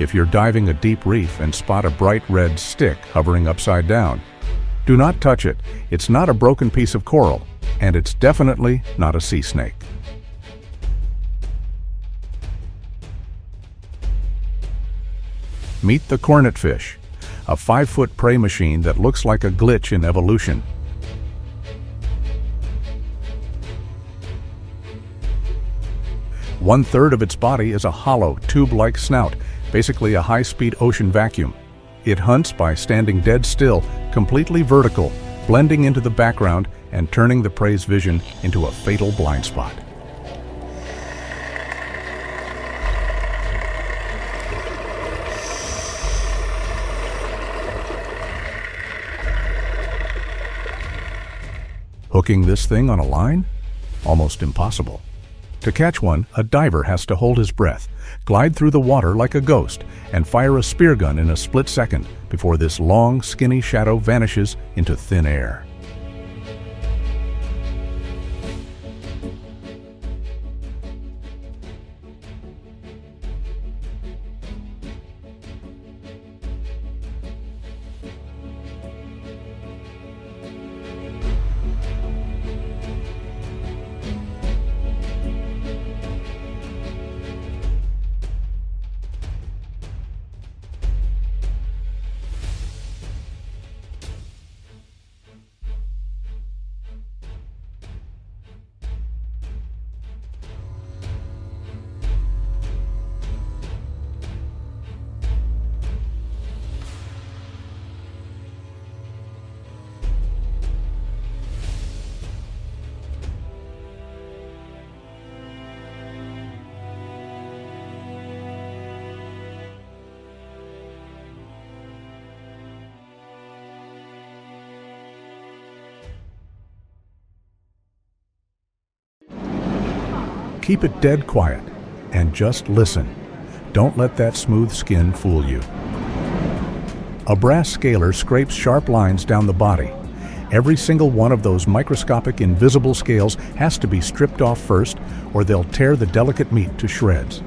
If you're diving a deep reef and spot a bright red stick hovering upside down, do not touch it. It's not a broken piece of coral, and it's definitely not a sea snake. Meet the cornetfish, a 5-foot prey machine that looks like a glitch in evolution. One-third of its body is a hollow, tube-like snout, basically a high-speed ocean vacuum. It hunts by standing dead still, completely vertical, blending into the background and turning the prey's vision into a fatal blind spot. Hooking this thing on a line? Almost impossible. To catch one, a diver has to hold his breath, glide through the water like a ghost, and fire a spear gun in a split second before this long, skinny shadow vanishes into thin air. Keep it dead quiet and just listen. Don't let that smooth skin fool you. A brass scaler scrapes sharp lines down the body. Every single one of those microscopic invisible scales has to be stripped off first, or they'll tear the delicate meat to shreds.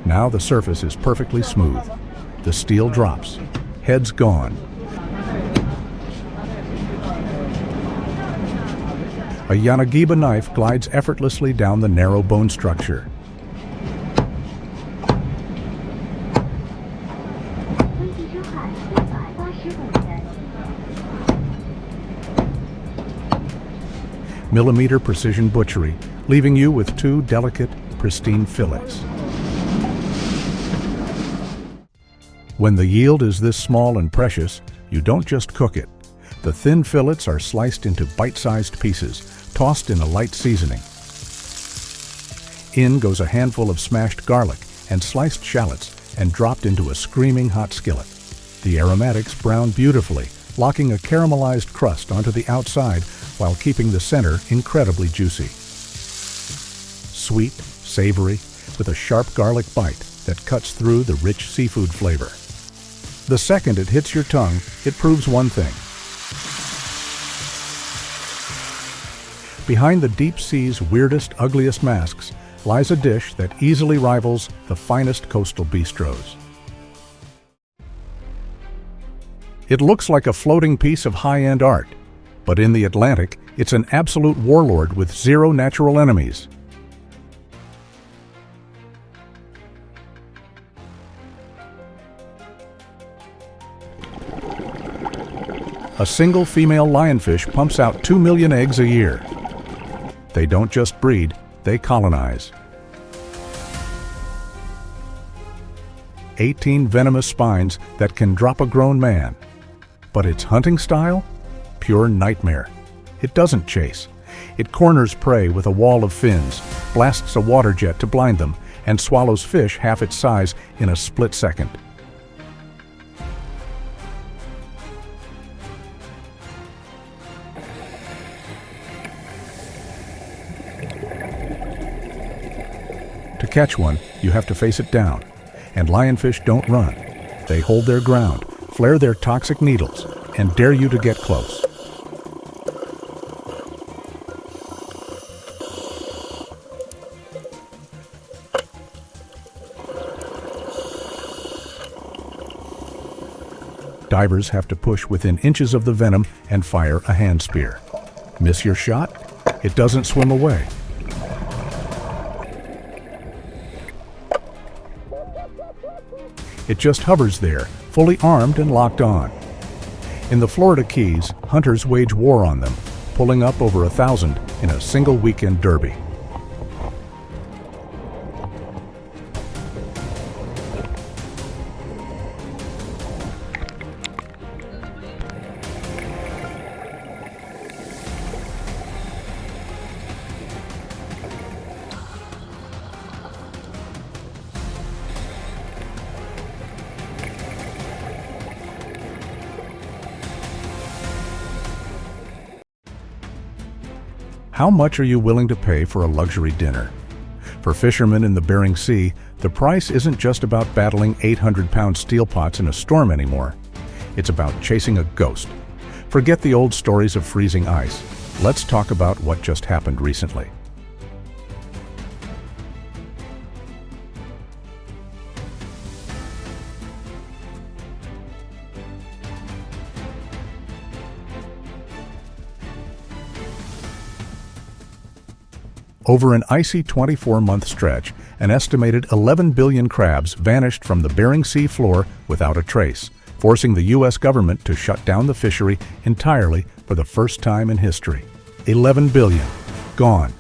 Now the surface is perfectly smooth. The steel drops. Head's gone. A Yanagiba knife glides effortlessly down the narrow bone structure. Millimeter precision butchery, leaving you with 2 delicate, pristine fillets. When the yield is this small and precious, you don't just cook it. The thin fillets are sliced into bite-sized pieces, tossed in a light seasoning. In goes a handful of smashed garlic and sliced shallots and dropped into a screaming hot skillet. The aromatics brown beautifully, locking a caramelized crust onto the outside while keeping the center incredibly juicy. Sweet, savory, with a sharp garlic bite that cuts through the rich seafood flavor. The second it hits your tongue, it proves one thing. Behind the deep sea's weirdest, ugliest masks lies a dish that easily rivals the finest coastal bistros. It looks like a floating piece of high-end art, but in the Atlantic, it's an absolute warlord with 0 natural enemies. A single female lionfish pumps out 2 million eggs a year. They don't just breed, they colonize. 18 venomous spines that can drop a grown man. But its hunting style? Pure nightmare. It doesn't chase. It corners prey with a wall of fins, blasts a water jet to blind them, and swallows fish half its size in a split second. catch one, you have to face it down. And lionfish don't run. They hold their ground, flare their toxic needles, and dare you to get close. Divers have to push within inches of the venom and fire a hand spear. Miss your shot? It doesn't swim away. It just hovers there, fully armed and locked on. In the Florida Keys, hunters wage war on them, pulling up over 1,000 in a single weekend derby. How much are you willing to pay for a luxury dinner? For fishermen in the Bering Sea, the price isn't just about battling 800-pound steel pots in a storm anymore. It's about chasing a ghost. Forget the old stories of freezing ice. Let's talk about what just happened recently. Over an icy 24-month stretch, an estimated 11 billion crabs vanished from the Bering Sea floor without a trace, forcing the U.S. government to shut down the fishery entirely for the first time in history. 11 billion. Gone.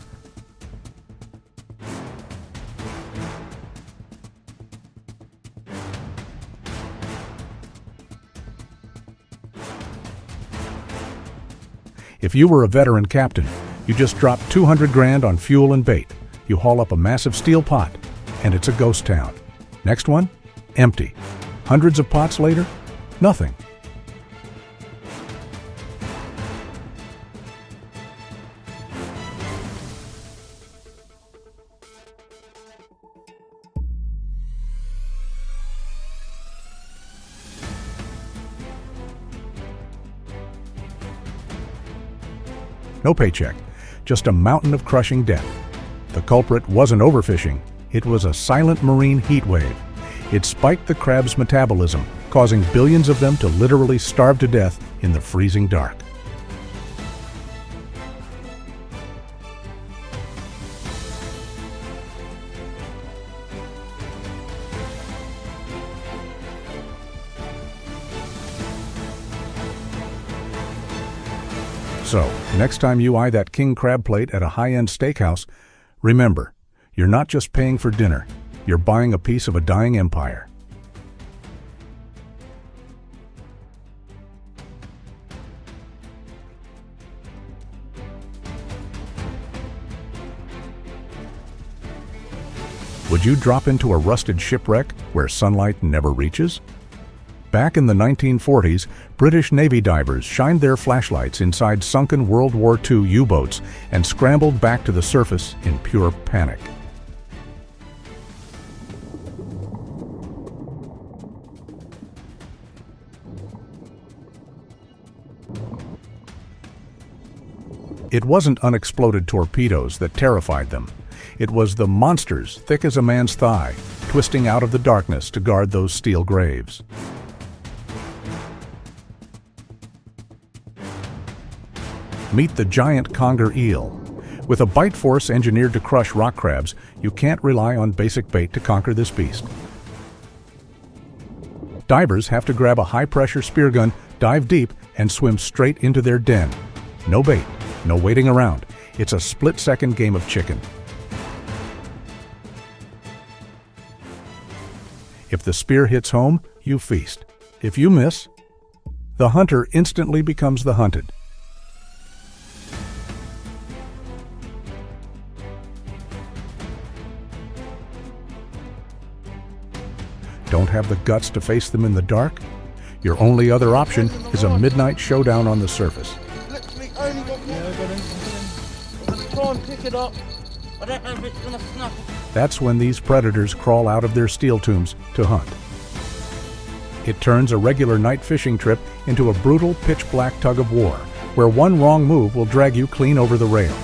If you were a veteran captain, you just drop 200 grand on fuel and bait. You haul up a massive steel pot, and it's a ghost town. Next one? Empty. Hundreds of pots later? Nothing. No paycheck. Just a mountain of crushing death. The culprit wasn't overfishing, it was a silent marine heat wave. It spiked the crab's metabolism, causing billions of them to literally starve to death in the freezing dark. So, next time you eye that king crab plate at a high-end steakhouse, remember, you're not just paying for dinner, you're buying a piece of a dying empire. Would you drop into a rusted shipwreck where sunlight never reaches? Back in the 1940s, British Navy divers shined their flashlights inside sunken World War II U-boats and scrambled back to the surface in pure panic. It wasn't unexploded torpedoes that terrified them. It was the monsters thick as a man's thigh, twisting out of the darkness to guard those steel graves. Meet the giant conger eel. With a bite force engineered to crush rock crabs, you can't rely on basic bait to conquer this beast. Divers have to grab a high-pressure spear gun, dive deep, and swim straight into their den. No bait, no waiting around. It's a split-second game of chicken. If the spear hits home, you feast. If you miss, the hunter instantly becomes the hunted. Don't have the guts to face them in the dark? Your only other option is a midnight showdown on the surface. Literally only got me. Yeah, I got him. I'm going to try and pick it up. I don't know if it's going to snap. That's when these predators crawl out of their steel tombs to hunt. It turns a regular night fishing trip into a brutal pitch-black tug-of-war, where one wrong move will drag you clean over the rail.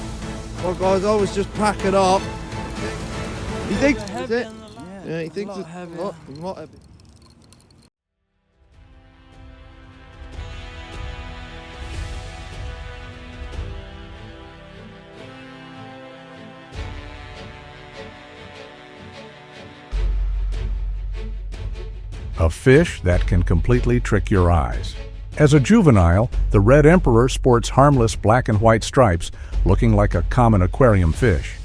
Well, guys, I was just packing up. He thinks it's it. Yeah, he thinks it's not heavy. A fish that can completely trick your eyes. As a juvenile, the red emperor sports harmless black and white stripes, looking like a common aquarium fish.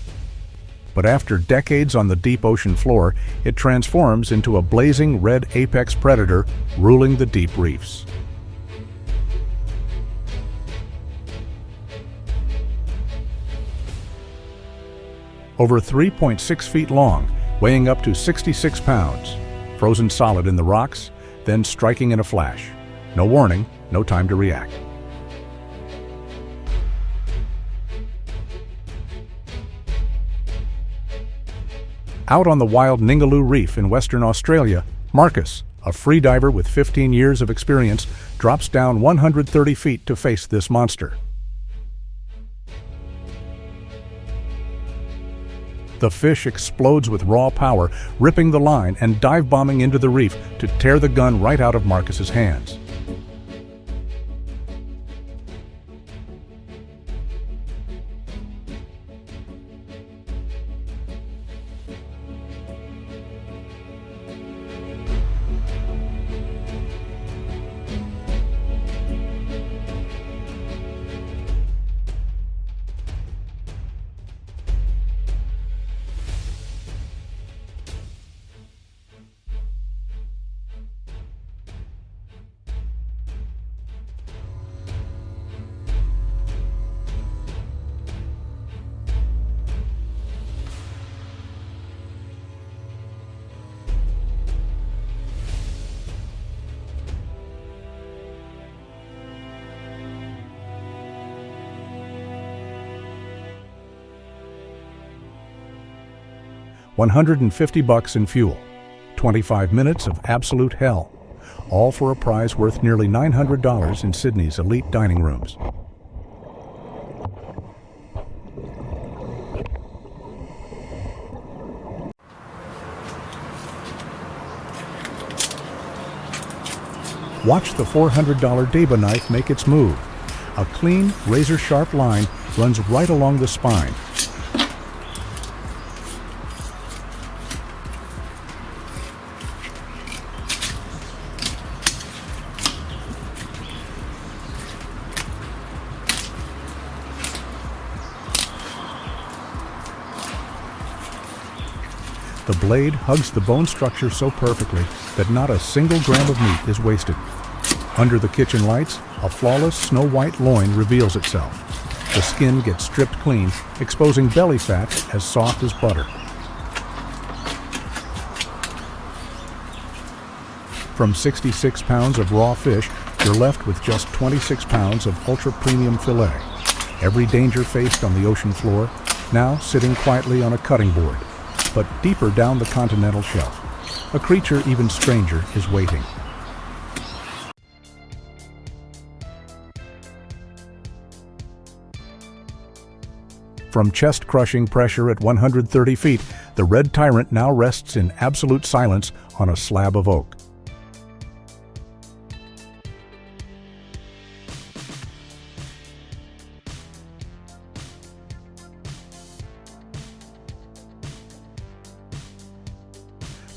But after decades on the deep ocean floor, it transforms into a blazing red apex predator ruling the deep reefs. Over 3.6 feet long, weighing up to 66 pounds. Frozen solid in the rocks, then striking in a flash. No warning, no time to react. Out on the wild Ningaloo Reef in Western Australia, Marcus, a freediver with 15 years of experience, drops down 130 feet to face this monster. The fish explodes with raw power, ripping the line and dive-bombing into the reef to tear the gun right out of Marcus's hands. $150 in fuel, 25 minutes of absolute hell, all for a prize worth nearly $900 in Sydney's elite dining rooms. Watch the $400 Deba knife make its move. A clean, razor-sharp line runs right along the spine. The blade hugs the bone structure so perfectly that not a single gram of meat is wasted. Under the kitchen lights, a flawless snow-white loin reveals itself. The skin gets stripped clean, exposing belly fat as soft as butter. From 66 pounds of raw fish, you're left with just 26 pounds of ultra-premium fillet. Every danger faced on the ocean floor, now sitting quietly on a cutting board. But deeper down the continental shelf, a creature even stranger is waiting. From chest-crushing pressure at 130 feet, the red tyrant now rests in absolute silence on a slab of oak.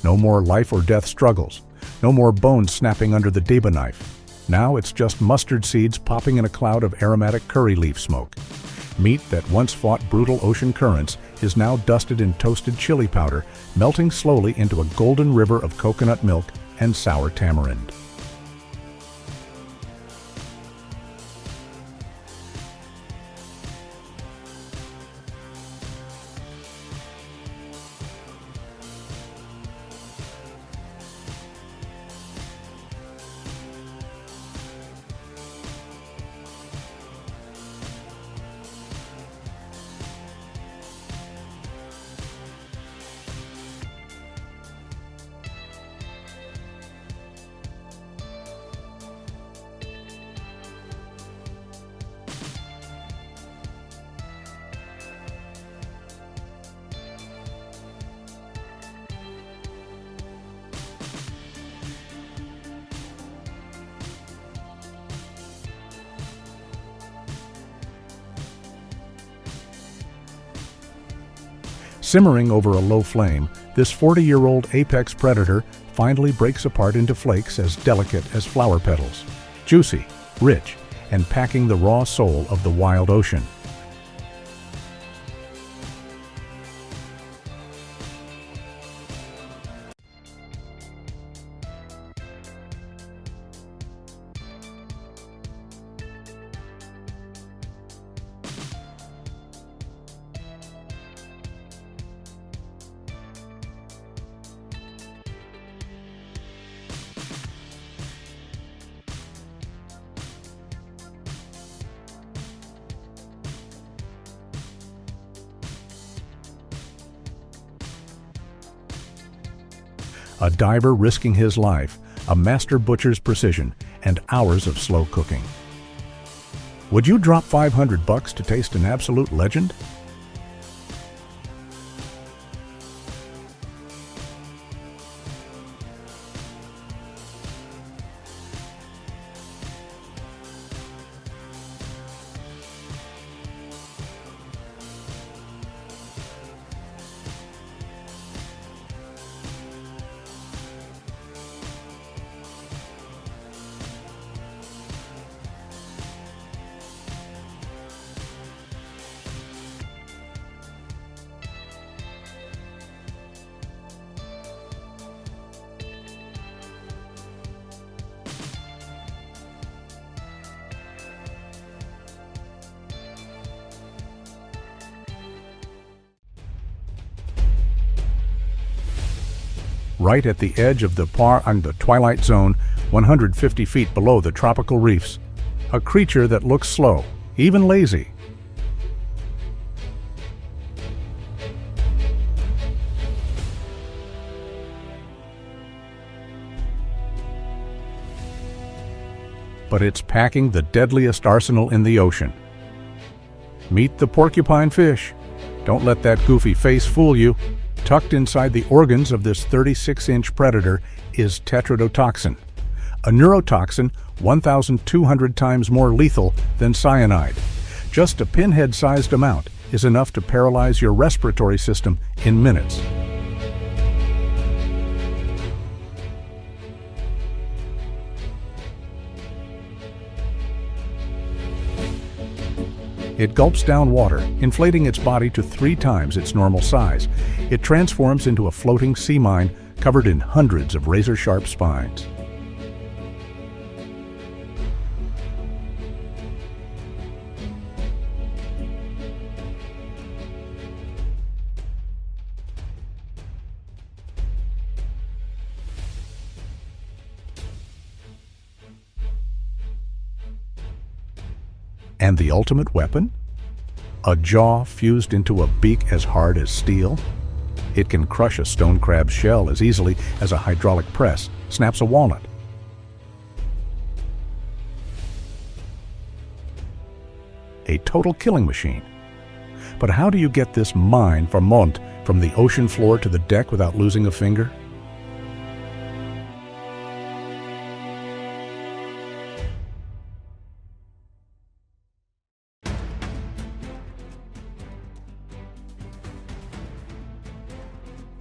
No more life or death struggles. No more bones snapping under the Deba knife. Now it's just mustard seeds popping in a cloud of aromatic curry leaf smoke. Meat that once fought brutal ocean currents is now dusted in toasted chili powder, melting slowly into a golden river of coconut milk and sour tamarind. Simmering over a low flame, this 40-year-old apex predator finally breaks apart into flakes as delicate as flower petals, juicy, rich, and packing the raw soul of the wild ocean. A diver risking his life, a master butcher's precision, and hours of slow cooking. Would you drop $500 to taste an absolute legend? Right at the edge of the twilight zone, 150 feet below the tropical reefs, a creature that looks slow, even lazy. But it's packing the deadliest arsenal in the ocean. Meet the porcupine fish. Don't let that goofy face fool you. Tucked inside the organs of this 36-inch predator is tetrodotoxin, a neurotoxin 1,200 times more lethal than cyanide. Just a pinhead-sized amount is enough to paralyze your respiratory system in minutes. It gulps down water, inflating its body to 3 times its normal size. It transforms into a floating sea mine covered in hundreds of razor-sharp spines. And the ultimate weapon? A jaw fused into a beak as hard as steel? It can crush a stone crab's shell as easily as a hydraulic press snaps a walnut. A total killing machine. But how do you get this mine from the ocean floor to the deck without losing a finger?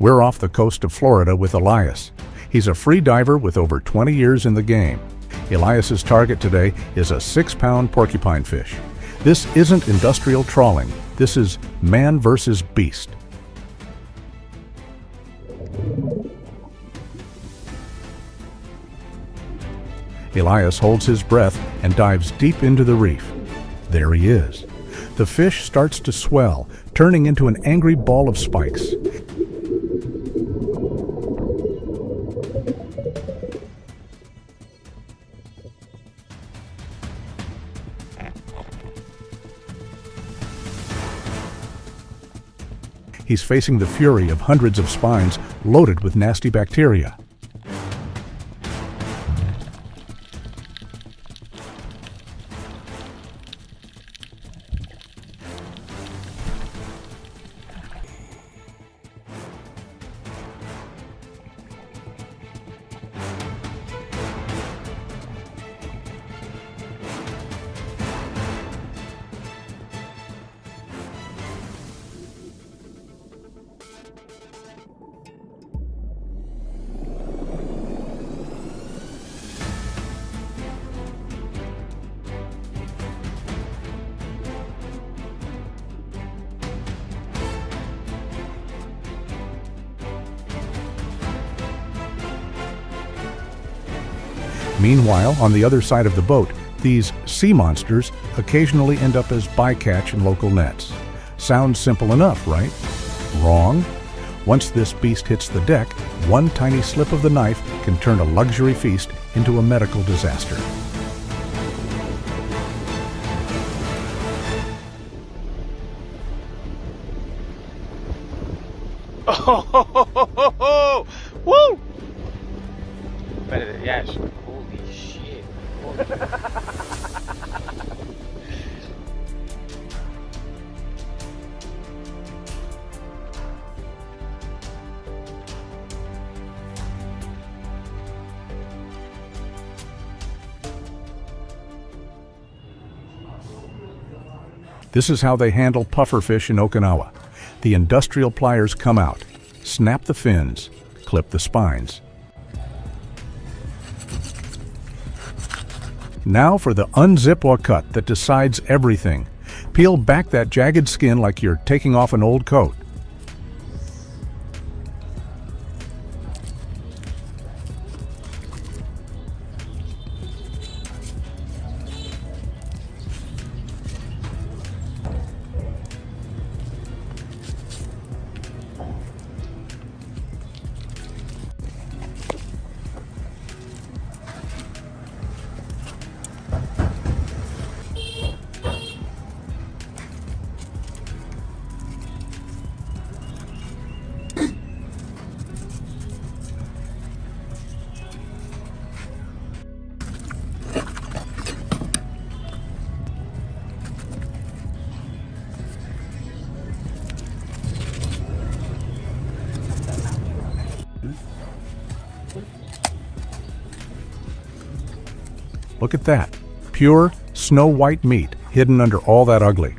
We're off the coast of Florida with Elias. He's a free diver with over 20 years in the game. Elias's target today is a 6-pound porcupine fish. This isn't industrial trawling. This is man versus beast. Elias holds his breath and dives deep into the reef. There he is. The fish starts to swell, turning into an angry ball of spikes. He's facing the fury of hundreds of spines loaded with nasty bacteria. Meanwhile, on the other side of the boat, these sea monsters occasionally end up as bycatch in local nets. Sounds simple enough, right? Wrong. Once this beast hits the deck, one tiny slip of the knife can turn a luxury feast into a medical disaster. Oh, woo! Better than, yes. Holy shit. This is how they handle pufferfish in Okinawa. The industrial pliers come out, snap the fins, clip the spines. Now for the unzip or cut that decides everything. Peel back that jagged skin like you're taking off an old coat. Look at that. Pure, snow-white meat hidden under all that ugly.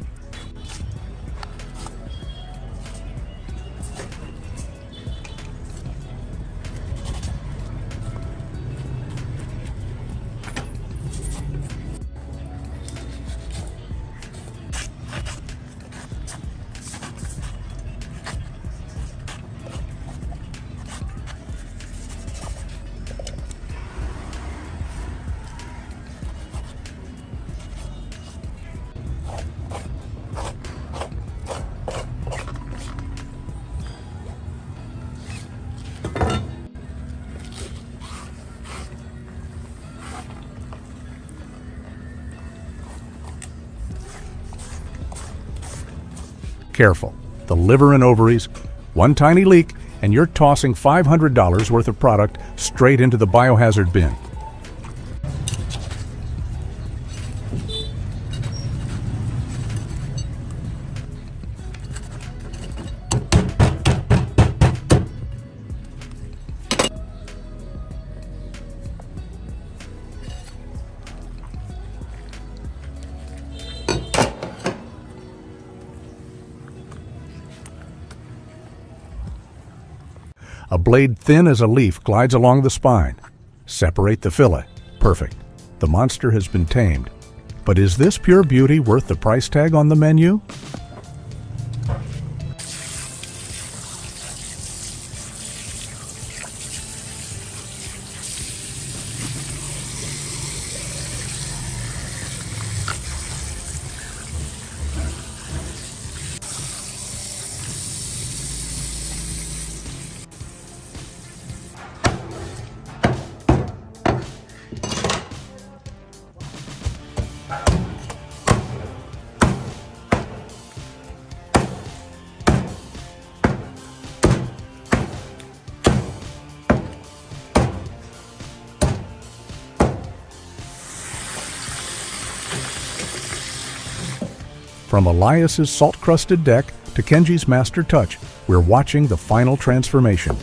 Careful. The liver and ovaries, one tiny leak, and you're tossing $500 worth of product straight into the biohazard bin. A blade thin as a leaf glides along the spine. Separate the fillet. Perfect. The monster has been tamed. But is this pure beauty worth the price tag on the menu? From Elias's salt-crusted deck to Kenji's master touch, we're watching the final transformation.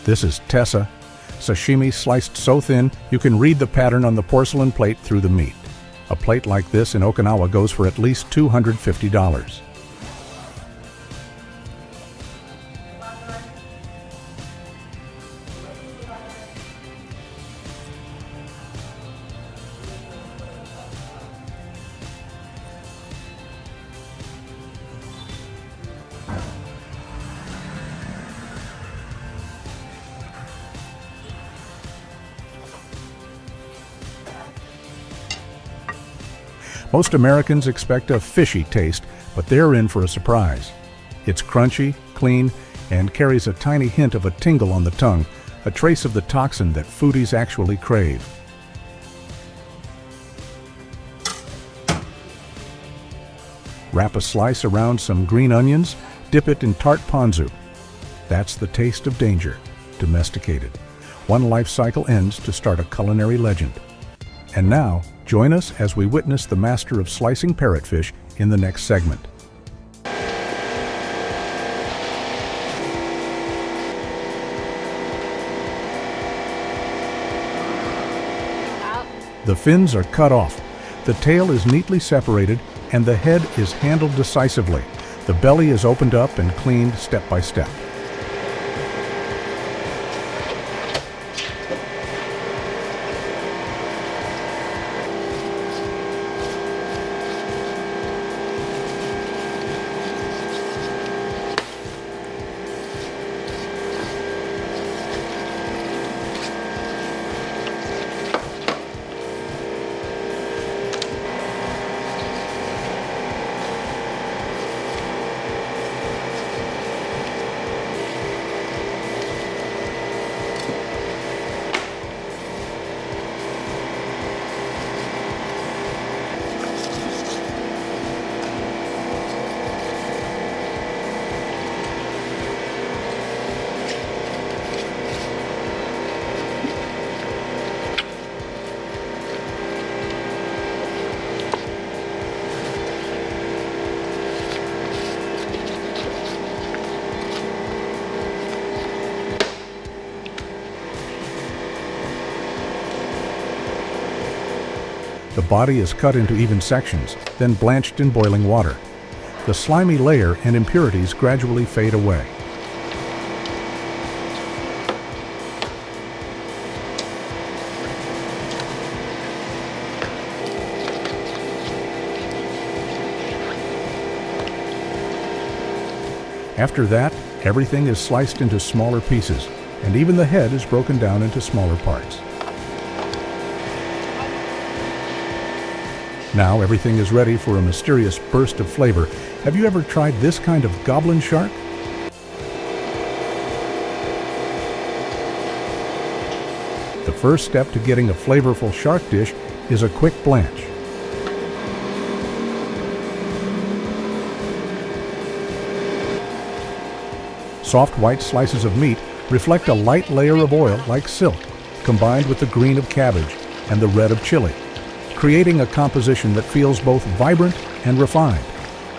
This is Tessa, sashimi sliced so thin you can read the pattern on the porcelain plate through the meat. A plate like this in Okinawa goes for at least $250. Most Americans expect a fishy taste, but they're in for a surprise. It's crunchy, clean, and carries a tiny hint of a tingle on the tongue, a trace of the toxin that foodies actually crave. Wrap a slice around some green onions, dip it in tart ponzu. That's the taste of danger, domesticated. One life cycle ends to start a culinary legend. And now, join us as we witness the master of slicing parrotfish in the next segment. The fins are cut off, the tail is neatly separated, and the head is handled decisively. The belly is opened up and cleaned step by step. The body is cut into even sections, then blanched in boiling water. The slimy layer and impurities gradually fade away. After that, everything is sliced into smaller pieces, and even the head is broken down into smaller parts. Now everything is ready for a mysterious burst of flavor. Have you ever tried this kind of goblin shark? The first step to getting a flavorful shark dish is a quick blanch. Soft white slices of meat reflect a light layer of oil like silk, combined with the green of cabbage and the red of chili, creating a composition that feels both vibrant and refined,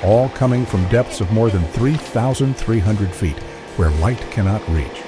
all coming from depths of more than 3,300 feet, where light cannot reach.